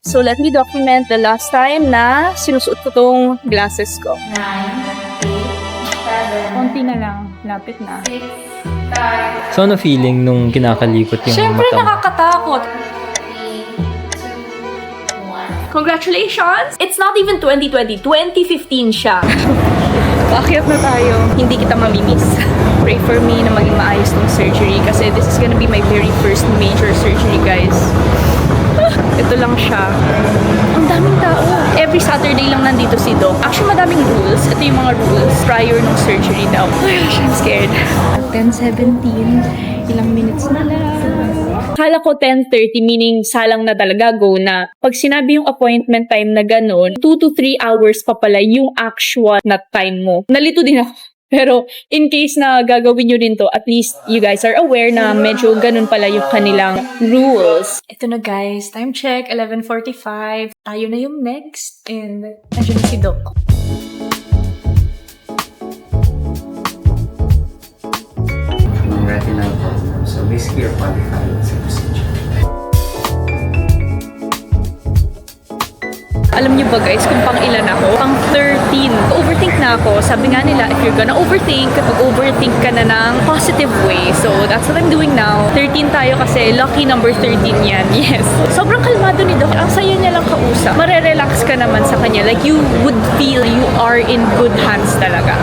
So let me document the last time na sinusuot ko tong glasses ko. 9, 8, 7, Konti na lang. Lapit na. 6, 5, So, ano feeling nung kinakalikot yung Siyempre mata mo? nakakatakot. 3, 2, 1. Congratulations! It's not even 2020. 2015 siya. Bakit na tayo? Hindi kita mamimiss. Pray for me na maging maayos tong surgery kasi this is gonna be my very first major surgery, guys. Ito lang siya. Ang daming tao. Every Saturday lang nandito si Doc. Actually, madaming rules. Ito yung mga rules prior ng surgery daw. Oh my gosh, I'm scared. 10:17. Ilang minutes na lang. Kala ko 10:30, meaning salang na talaga, go na. Pag sinabi yung appointment time na ganun, 2 to 3 hours pa pala yung actual na time mo. Nalito din ako. Pero in case na gagawin nyo rin to, at least you guys are aware na medyo ganun pala yung kanilang rules. Ito na guys, time check, 11:45. Tayo na yung next. And nandiyan si Doc. Ng retinal problem. So basically, you're qualified sa procedure. Alam niyo ba guys, kung pang ilan ako? Pang 13. Overthink na ako. Sabi nga nila, if you're gonna overthink, mag-overthink ka na ng positive way. So, that's what I'm doing now. 13 tayo kasi lucky number 13 yan. Yes. Sobrang kalmado ni Doc. Ang saya niya lang kausap. Marerelax ka naman sa kanya. Like, you would feel you are in good hands talaga.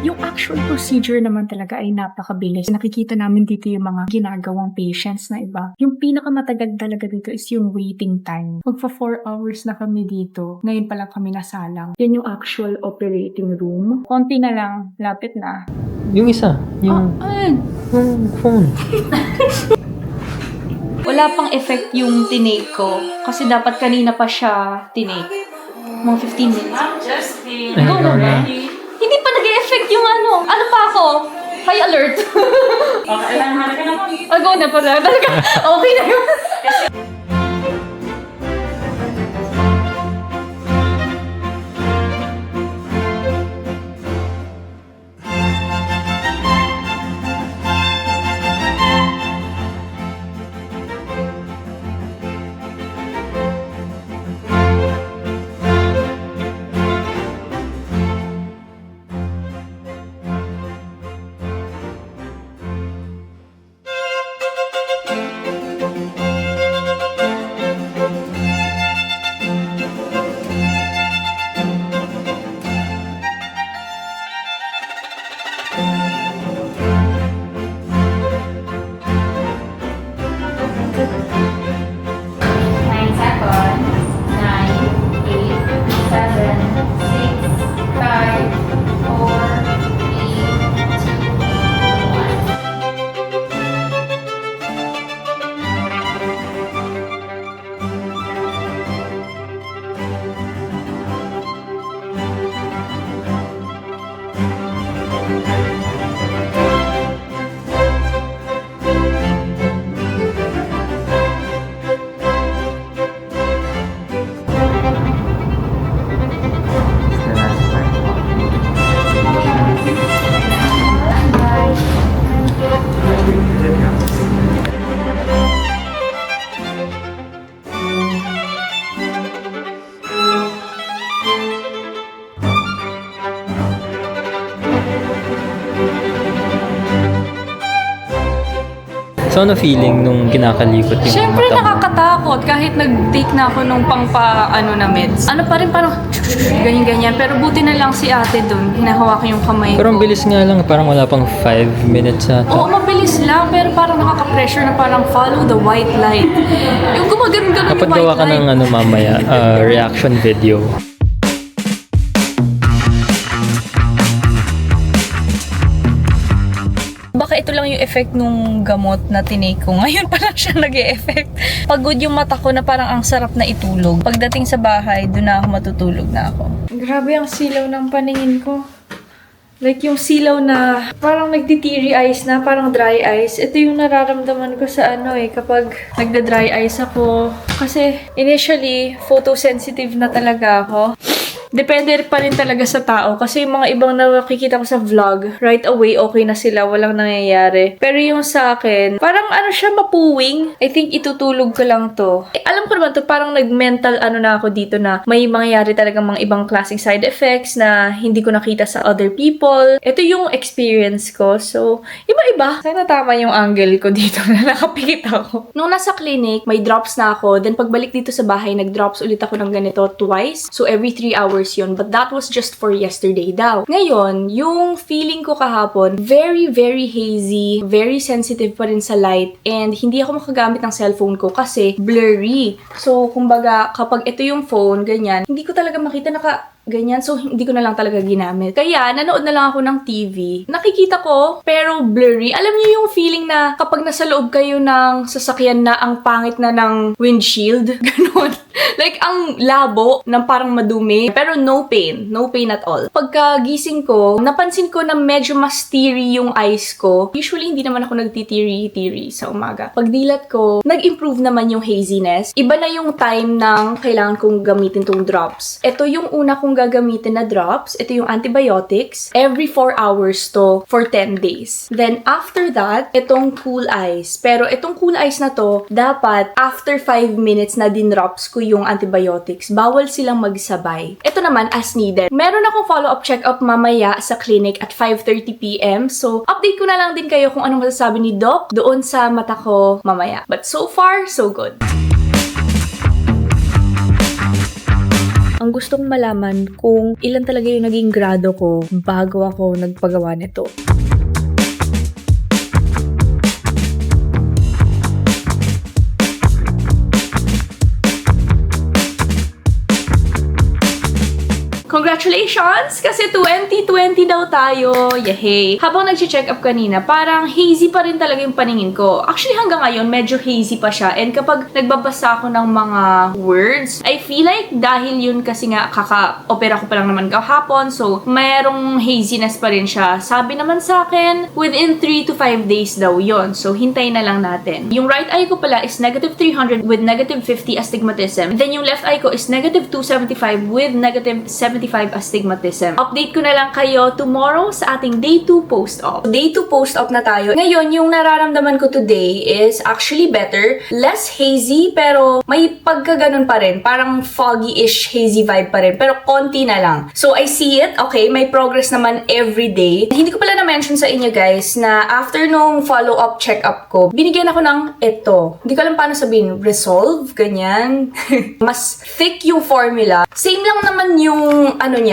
Yung actual procedure naman talaga ay napakabilis. Nakikita namin dito yung mga ginagawang patients na iba. Yung pinakamatagal talaga dito is yung waiting time. Magpa 4 hours na kami dito. Ngayon pa lang kami nasalang. Yan yung actual operating room. Konti na lang. Lapit na. Yung isa, yung phone. Wala pang effect yung tinake ko. Kasi dapat kanina pa siya tinake. Mga 15 minutes. Ay, Go na ba? okay. Hindi pa nag-e-effect yung ano. Ano pa ako? High alert. Okay, alam mo ka naman. Go na pala. Talaga. Okay na yun. The last part. So, ano feeling nung kinakalikot yung Siyempre mata mo? nakakatakot kahit nag-take na ako nung ano na meds. Ano pa rin parang ganyan-ganyan. Pero buti na lang si ate dun. Hinahawak yung kamay Pero ko. ang bilis nga lang, parang wala pang 5 minutes na Oo, mabilis lang. Pero parang nakaka-pressure na parang follow the white light. Yung gumagano'n-ganon yung Kapag white gawa ka light. ng mamaya, reaction video. Baka ito lang yung effect nung gamot na tinake ko. Ngayon pa lang siya nag-e-effect. Pagod yung mata ko na parang ang sarap na itulog. Pagdating sa bahay, doon na ako matutulog na ako. Grabe ang silaw ng paningin ko. Like yung silaw na parang nagtitiri eyes na, parang dry eyes. Ito yung nararamdaman ko sa kapag nagda-dry eyes ako. Kasi initially, photosensitive na talaga ako. Depende pa rin talaga sa tao. Kasi yung mga ibang nakikita ko sa vlog, right away, okay na sila. Walang nangyayari. Pero yung sa akin, parang ano siya, mapuwing. I think itutulog ko lang to. Alam ko naman to, parang nag-mental ano na ako dito na may mangyayari talagang mga ibang klaseng side effects na hindi ko nakita sa other people. Ito yung experience ko. So, iba-iba. Sana tama yung angle ko dito na nakapikit ako. Nung nasa clinic, may drops na ako. Then pagbalik dito sa bahay, nag-drops ulit ako ng ganito twice. So, every 3 hours yun. But that was just for yesterday daw. Ngayon, yung feeling ko kahapon, very, very hazy, very sensitive pa rin sa light, and hindi ako makagamit ng cellphone ko kasi blurry. So, kumbaga, kapag ito yung phone, ganyan, hindi ko talaga makita ganyan. So, hindi ko na lang talaga ginamit. Kaya, nanood na lang ako ng TV. Nakikita ko, pero blurry. Alam niyo yung feeling na kapag nasa loob kayo ng sasakyan na ang pangit na ng windshield? Ganon. Like, ang labo ng parang madumi. Pero no pain. No pain at all. Pagkagising ko, napansin ko na medyo mas teary yung eyes ko. Usually, hindi naman ako nagtitiri-tiri sa umaga. Pagdilat ko, nag-improve naman yung haziness. Iba na yung time ng kailangan kong gamitin tong drops. Ito yung una kong gagamitin na drops. Ito yung antibiotics. Every 4 hours to for 10 days. Then, after that, itong cool eyes. Pero itong cool eyes na to, dapat after 5 minutes na din-drops ko yung antibiotics. Bawal silang magsabay. Ito naman, as needed. Meron akong follow-up check-up mamaya sa clinic at 5:30 p.m. So, update ko na lang din kayo kung anong masasabi ni Doc doon sa mata ko mamaya. But so far, so good. Ang gustong malaman kung ilan talaga yung naging grado ko bago ako nagpagawa nito. Congratulations! Kasi 2020 daw tayo. Yehey! Habang nag-check up kanina, parang hazy pa rin talaga yung paningin ko. Actually, hanggang ngayon, medyo hazy pa siya. And kapag nagbabasa ako ng mga words, I feel like dahil yun kasi nga kaka-opera ko pa lang naman kahapon, so merong haziness pa rin siya. Sabi naman sa akin, within 3 to 5 days daw yon. So, hintay na lang natin. Yung right eye ko pala is negative 300 with negative 50 astigmatism. Then yung left eye ko is negative 275 with negative 75 astigmatism. Update ko na lang kayo tomorrow sa ating day 2 post-op. Day 2 post-op na tayo. Ngayon, yung nararamdaman ko today is actually better. Less hazy, pero may pagkaganon pa rin. Parang foggy-ish hazy vibe pa rin. Pero konti na lang. So, I see it. Okay, may progress naman every day. Hindi ko pala na-mention sa inyo guys na after nung follow-up check-up ko, binigyan ako ng ito. Hindi ko alam paano sabihin. Resolve? Ganyan. Mas thick yung formula. Same lang naman yung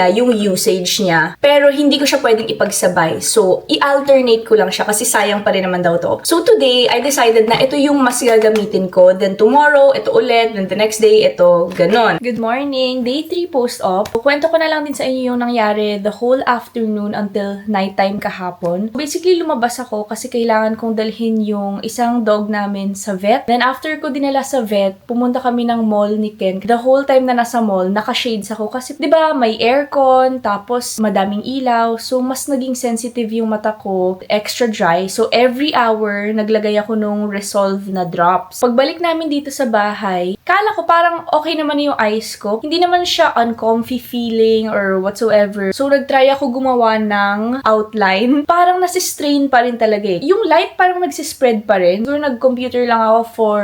yung usage niya. Pero hindi ko siya pwedeng ipagsabay. So, i-alternate ko lang siya kasi sayang pa rin naman daw to. So, today, I decided na ito yung mas gagamitin ko. Then, tomorrow, ito ulit. Then, the next day, ito. Ganon. Good morning. Day 3 post-op. Kwento ko na lang din sa inyo yung nangyari the whole afternoon until nighttime kahapon. Basically, lumabas ako kasi kailangan kong dalhin yung isang dog namin sa vet. Then, after ko dinala sa vet, pumunta kami ng mall ni Ken. The whole time na nasa mall, naka-shades ako kasi, di ba, may aircon, tapos madaming ilaw. So, mas naging sensitive yung mata ko. Extra dry. So, every hour, naglagay ako nung Resolve na drops. Pagbalik namin dito sa bahay, kala ko parang okay naman yung eyes ko. Hindi naman siya uncomfy feeling or whatsoever. So, nagtry ako gumawa ng outline. Parang nasistrain pa rin talaga eh. Yung light parang nagsispread pa rin. So, nag-computer lang ako for,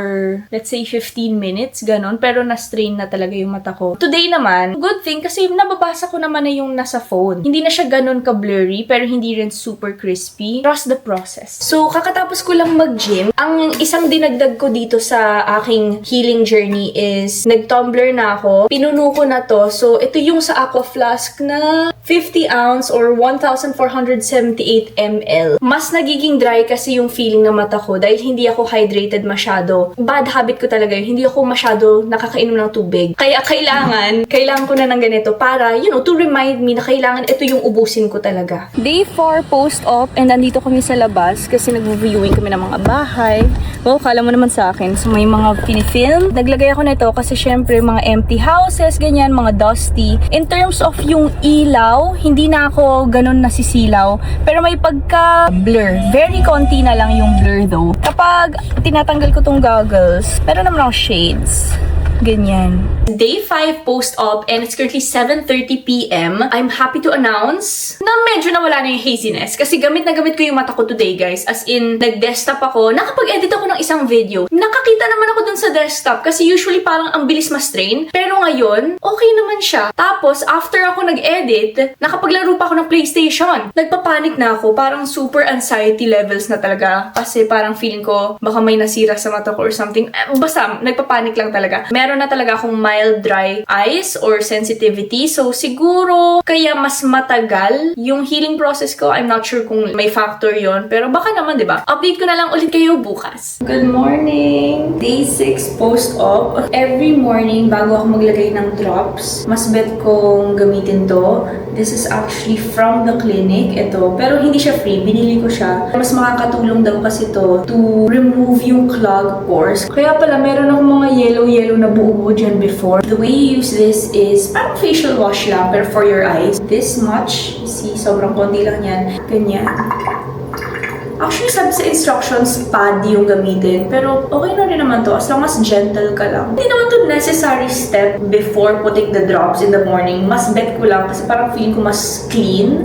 let's say, 15 minutes, ganon. Pero na-strain na talaga yung mata ko. Today naman, good thing kasi nababasa ko naman na yung nasa phone. Hindi na siya ganun ka-blurry, pero hindi rin super crispy. Trust the process. So, kakatapos ko lang mag-gym. Ang isang dinagdag ko dito sa aking healing journey is, nag-tumbler na ako. Pinuno ko na to. So, ito yung sa Aqua Flask na 50 ounce or 1,478 ml. Mas nagiging dry kasi yung feeling ng mata ko dahil hindi ako hydrated masyado. Bad habit ko talaga yun. Hindi ako masyado nakakainom ng tubig. Kaya kailangan ko na ng ganito para, to remind me na kailangan ito yung ubusin ko talaga. Day 4 post-op and nandito kami sa labas kasi nag-viewing kami ng mga bahay. Well, kala mo naman sa akin. So, may mga pinifilm. Naglagay ako nito kasi syempre mga empty houses, ganyan, mga dusty. In terms of yung ilaw, hindi na ako ganun nasisilaw. Pero may pagka-blur. Very konti na lang yung blur though. Kapag tinatanggal ko tong goggles, meron naman akong shades. Ganyan. Day 5 post-op and it's currently 7:30 p.m. I'm happy to announce na medyo nawala na yung haziness kasi gamit na gamit ko yung mata ko today, guys. As in, nag-desktop ako. Nakapag-edit ako ng isang video. Nakakita naman ako dun sa desktop kasi usually parang ang bilis ma-strain. Pero ngayon, okay naman siya. Tapos, after ako nag-edit, nakapaglaro pa ako ng PlayStation. Nagpapanik na ako. Parang super anxiety levels na talaga. Kasi parang feeling ko baka may nasira sa mata ko or something. Basta, nagpapanik lang talaga. Meron na talaga akong mild dry eyes or sensitivity. So, siguro, kaya mas matagal yung healing process ko. I'm not sure kung may factor yon, pero baka naman, di ba? Update ko na lang ulit kayo bukas. Good morning! Day 6 post-op. Every morning, bago ako maglagay ng drops, mas bet kong gamitin to. This is actually from the clinic. Ito. Pero hindi siya free. Binili ko siya. Mas makakatulong daw kasi to to remove yung clog pores. Kaya pala, meron akong mga yellow na buo dyan before. The way you use this is parang facial wash lang, pero for your eyes. This much. See, sobrang konti lang yan. Ganyan. Actually, sabi sa instructions, pad yung gamitin. Pero okay na rin naman to as long as gentle ka lang. Hindi naman to necessary step before putting the drops in the morning. Mas bet ko lang kasi parang feeling ko mas clean.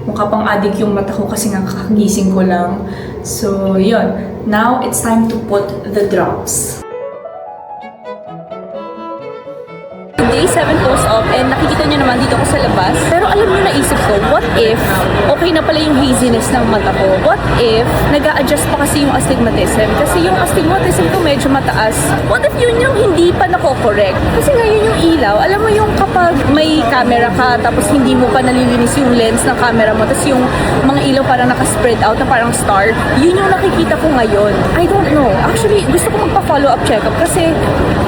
Mukha pang addict yung mata ko kasi nga kakagising ko lang. So, yun. Now, it's time to put the drops. Day 7 post-op and nakikita nyo naman dito ko sa labas. Pero alam nyo, naisip ko, what if okay na pala yung haziness ng mata ko? What if nag-a-adjust pa kasi yung astigmatism? Kasi yung astigmatism ko medyo mataas. What if yun yung hindi pa nako-correct? Kasi ngayon yung ilaw, alam mo yung kapag may camera ka tapos hindi mo pa nalilinis yung lens ng camera mo tapos yung mga ilaw parang naka-spread out na parang star, yun yung nakikita ko ngayon. I don't know. Actually, gusto ko magpa-follow up check-up kasi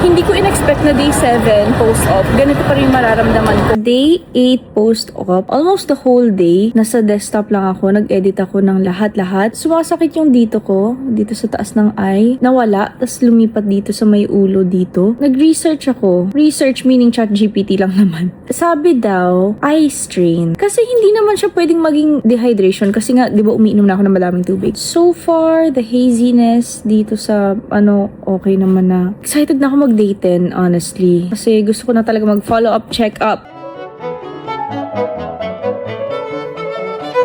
hindi ko in-expect na day 7 post-op ganito pa rin mararamdaman ko. Day 8 post-op, almost the whole day, nasa desktop lang ako, nag-edit ako ng lahat-lahat. Sumasakit yung dito ko, dito sa taas ng eye, nawala, tas lumipat dito sa may ulo dito. Nag-research ako. Research meaning ChatGPT lang naman. Sabi daw, eye strain. Kasi hindi naman siya pwedeng maging dehydration kasi nga, di ba umiinom na ako ng madaming tubig. So far, the haziness dito sa, okay naman na. Excited na ako mag-day 10, honestly. Kasi gusto ko na talaga mag-follow-up check-up.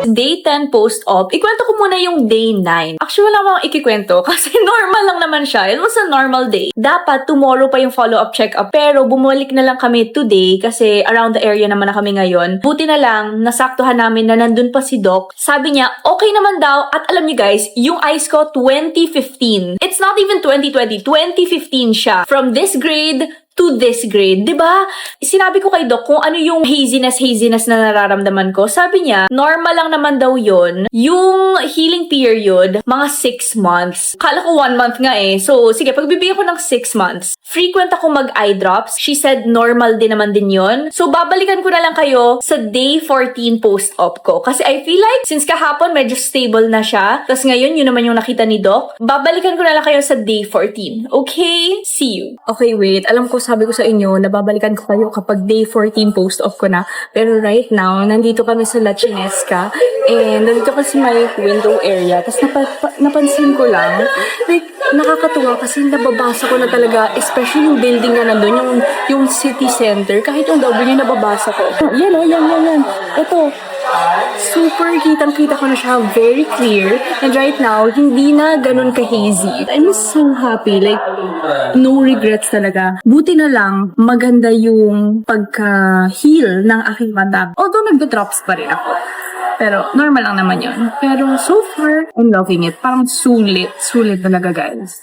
Day 10 post-op, ikwento ko muna yung day 9. Actually, wala akong ikikwento kasi normal lang naman siya. It was a normal day. Dapat tomorrow pa yung follow-up check-up pero bumalik na lang kami today kasi around the area naman na kami ngayon. Buti na lang, nasaktuhan namin na nandun pa si Doc. Sabi niya, okay naman daw at alam niyo guys, yung eyes ko 2015. It's not even 2020, 2015 siya. From this grade to this grade, di ba? Sinabi ko kay Doc kung ano yung haziness na nararamdaman ko. Sabi niya, normal lang naman daw yon. Yung healing period, mga 6 months. Kala ko 1 month nga eh. So, sige, pagbibigyan ko ng 6 months. Frequent ako mag-eye drops. She said normal din naman din yon. So, babalikan ko na lang kayo sa day 14 post-op ko. Kasi I feel like, since kahapon, medyo stable na siya. Tapos ngayon, yun naman yung nakita ni Doc. Babalikan ko na lang kayo sa day 14. Okay? See you. Okay, wait. Alam ko, sabi ko sa inyo, nababalikan ko kayo kapag day 14 post-off ko na. Pero right now, nandito kami sa La Chinesca and nandito kasi may window area. Tapos napansin ko lang, like, nakakatuwa kasi nababasa ko na talaga, especially yung building na nandun, yung city center, kahit yung W nababasa ko. Yan. Ito, super kitang-kita ko na siya, very clear. And right now, hindi na ganun ka-hazy. I'm so happy. Like, no regrets talaga. Buti na lang, maganda yung pagka-heal ng aking mata. Although, nagda-drops pa rin ako. Pero, normal lang naman yun. Pero, so far, I'm loving it. Parang sulit talaga, guys.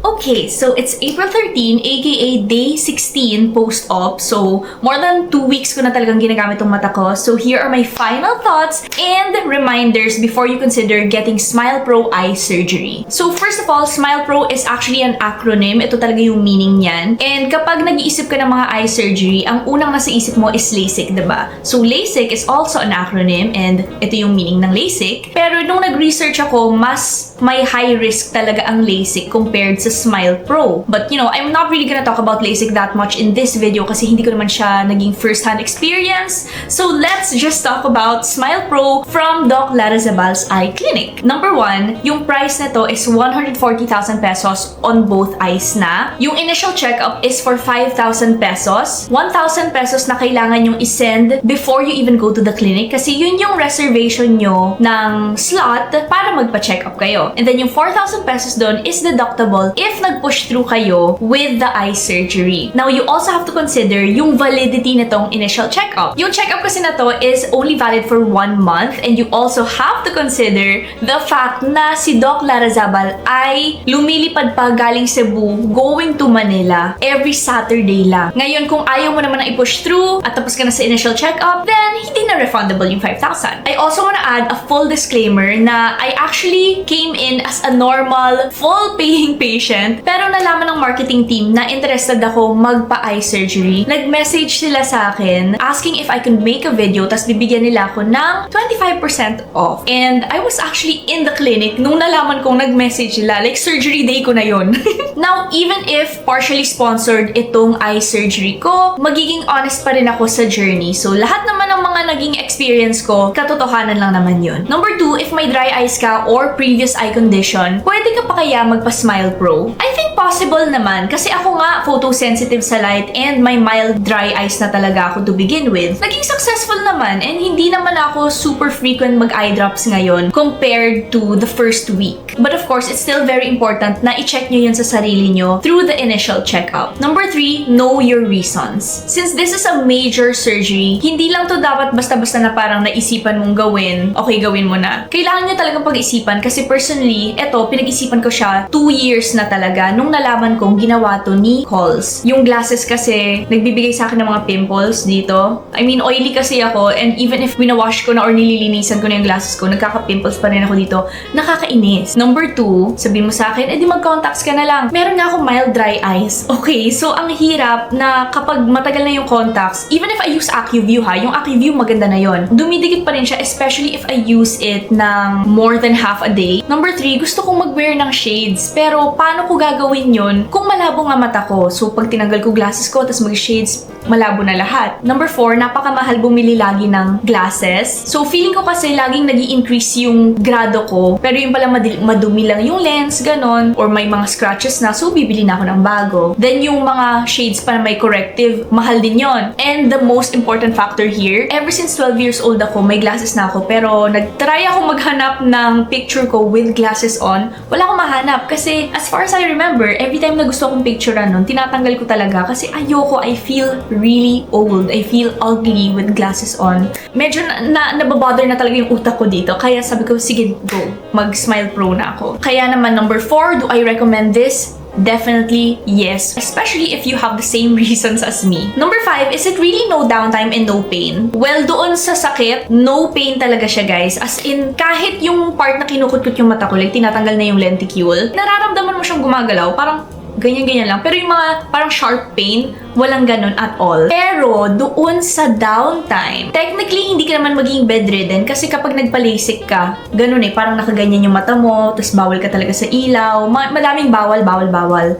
Okay, so it's April 13, aka day 16 post-op. So, more than 2 weeks ko na talagang ginagamit tong mata ko. So, here are my final thoughts and reminders before you consider getting Smile Pro eye surgery. So, first of all, Smile Pro is actually an acronym. Ito talaga yung meaning niyan. And kapag nag-iisip ka ng mga eye surgery, ang unang nasa isip mo is LASIK, diba? So, LASIK is also an acronym and ito yung meaning ng LASIK. Pero nung nag-research ako, mas may high risk talaga ang LASIK compared sa Smile Pro. But I'm not really gonna talk about LASIK that much in this video kasi hindi ko naman siya naging first-hand experience. So let's just talk about Smile Pro from Doc Larazabal's Eye Clinic. Number 1, yung price nito is 140,000 pesos on both eyes na. Yung initial checkup is for 5,000 pesos. 1,000 pesos na kailangan yung isend before you even go to the clinic kasi yun yung reservation nyo ng slot para magpa-check up kayo. And then yung 4,000 pesos doon is deductible if nag-push through kayo with the eye surgery. Now, you also have to consider yung validity nitong initial checkup. Yung checkup kasi na to is only valid for 1 month and you also have to consider the fact na si Doc Larazabal ay lumilipad pa galing Cebu going to Manila every Saturday lang. Ngayon, kung ayaw mo naman na i-push through at tapos ka na sa initial checkup, then hindi na refundable yung 5,000. I also wanna add a full disclaimer na I actually came in as a normal, full-paying patient pero nalaman ng marketing team na interested ako magpa-eye surgery. Nag-message sila sa akin asking if I could make a video tas bibigyan nila ako ng 25% off. And I was actually in the clinic nung nalaman kong nag-message sila. Like, surgery day ko na yon. Now, even if partially sponsored itong eye surgery ko, magiging honest pa rin ako sa journey. So, lahat naman ng mga naging experience ko, katotohanan lang naman yun. Number 2, if may dry eyes ka or previous eye condition, pwede ka pa kaya magpa-Smile Pro? I think possible naman kasi ako nga photosensitive sa light and may mild dry eyes na talaga ako to begin with. Naging successful naman and hindi naman ako super frequent mag-eye drops ngayon compared to the first week. But of course, it's still very important na i-check nyo yun sa sarili nyo through the initial checkup. Number 3, know your reasons. Since this is a major surgery, hindi lang to dapat basta-basta na parang naisipan mong gawin, okay, gawin mo na. Kailangan nyo talagang pag-isipan kasi personally, eto, pinag-isipan ko siya 2 years na talaga nung nalaman kong ginawa to ni Halls. Yung glasses kasi, nagbibigay sa akin ng mga pimples dito. I mean, oily kasi ako and even if winawash ko na or nililinisan ko na yung glasses ko, nagkaka-pimples pa rin ako dito. Nakakainis. Number 2, sabihin mo sa akin, edi mag-contacts ka na lang. Meron nga akong mild dry eyes. Okay, so ang hirap na kapag matagal na yung contacts, even if I use AccuView yung AccuView maganda na yon. Dumidikit pa rin siya, especially if I use it ng more than half a day. Number 3, gusto kong mag-wear ng shades. Pero paano ko gagawin yon kung malabo nga mata ko? So pag tinanggal ko glasses ko, tapos mag-shades, malabo na lahat. Number 4, napakamahal bumili lagi ng glasses. So feeling ko kasi laging nag-i-increase yung grado ko, pero yung pala madumi lang yung lens, ganon, or may mga scratches na, so bibili na ako ng bago. Then yung mga shades para may corrective, mahal din yon. And the most important factor here, ever since 12 years old ako, may glasses na ako, pero nag-try ako maghanap ng picture ko with glasses on, wala akong mahanap kasi as far as I remember, every time na gusto akong picturean nun, tinatanggal ko talaga kasi ayoko, I feel really old. I feel ugly with glasses on. Medyo nababother na talaga yung utak ko dito. Kaya sabi ko, sige, go. Mag-Smile Pro na ako. Kaya naman, number 4, do I recommend this? Definitely yes, especially if you have the same reasons as me. Number 5, is it really no downtime and no pain? Well, doon sa sakit, no pain talaga siya, guys. As in, kahit yung part na kinukutkot yung mata ko, like tinatanggal na yung lenticule, nararamdaman mo siyang gumagalaw, parang ganyan-ganyan lang. Pero yung mga parang sharp pain, walang ganun at all. Pero doon sa downtime, technically hindi ka naman maging bedridden kasi kapag nagpa-LASIK ka, ganun parang nakaganyan yung mata mo, tapos bawal ka talaga sa ilaw, madaming bawal.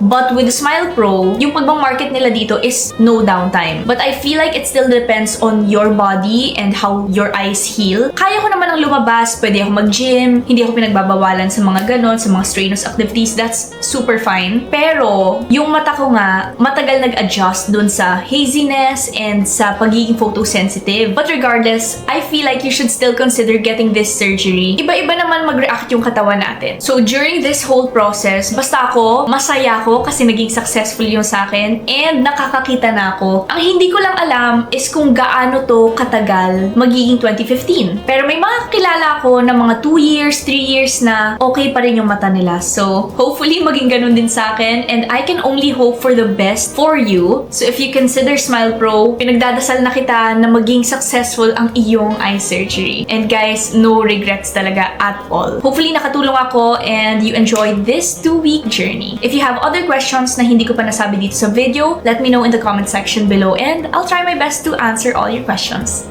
But with the Smile Pro, yung pagbang-market nila dito is no downtime. But I feel like it still depends on your body and how your eyes heal. Kaya ko naman ang lumabas, pwede ako mag-gym, hindi ako pinagbabawalan sa mga ganun, sa mga strenuous activities, that's super fine. Pero, yung mata ko nga, matagal nag-adjust dun sa haziness and sa pagiging photosensitive. But regardless, I feel like you should still consider getting this surgery. Iba-iba naman mag-react yung katawan natin. So during this whole process, basta ako, masaya ako kasi naging successful yung sa akin and nakakakita na ako. Ang hindi ko lang alam is kung gaano to katagal magiging 2015. Pero may mga kilala ako na mga 2 years, 3 years na okay pa rin yung mata nila. So hopefully maging ganun din sa akin and I can only hope for the best for you. So if you consider Smile Pro, pinagdadasal na kita na maging successful ang iyong eye surgery. And guys, no regrets talaga at all. Hopefully nakatulong ako and you enjoyed this 2-week journey. If you have other questions na hindi ko pa nasabi dito sa video, let me know in the comment section below and I'll try my best to answer all your questions.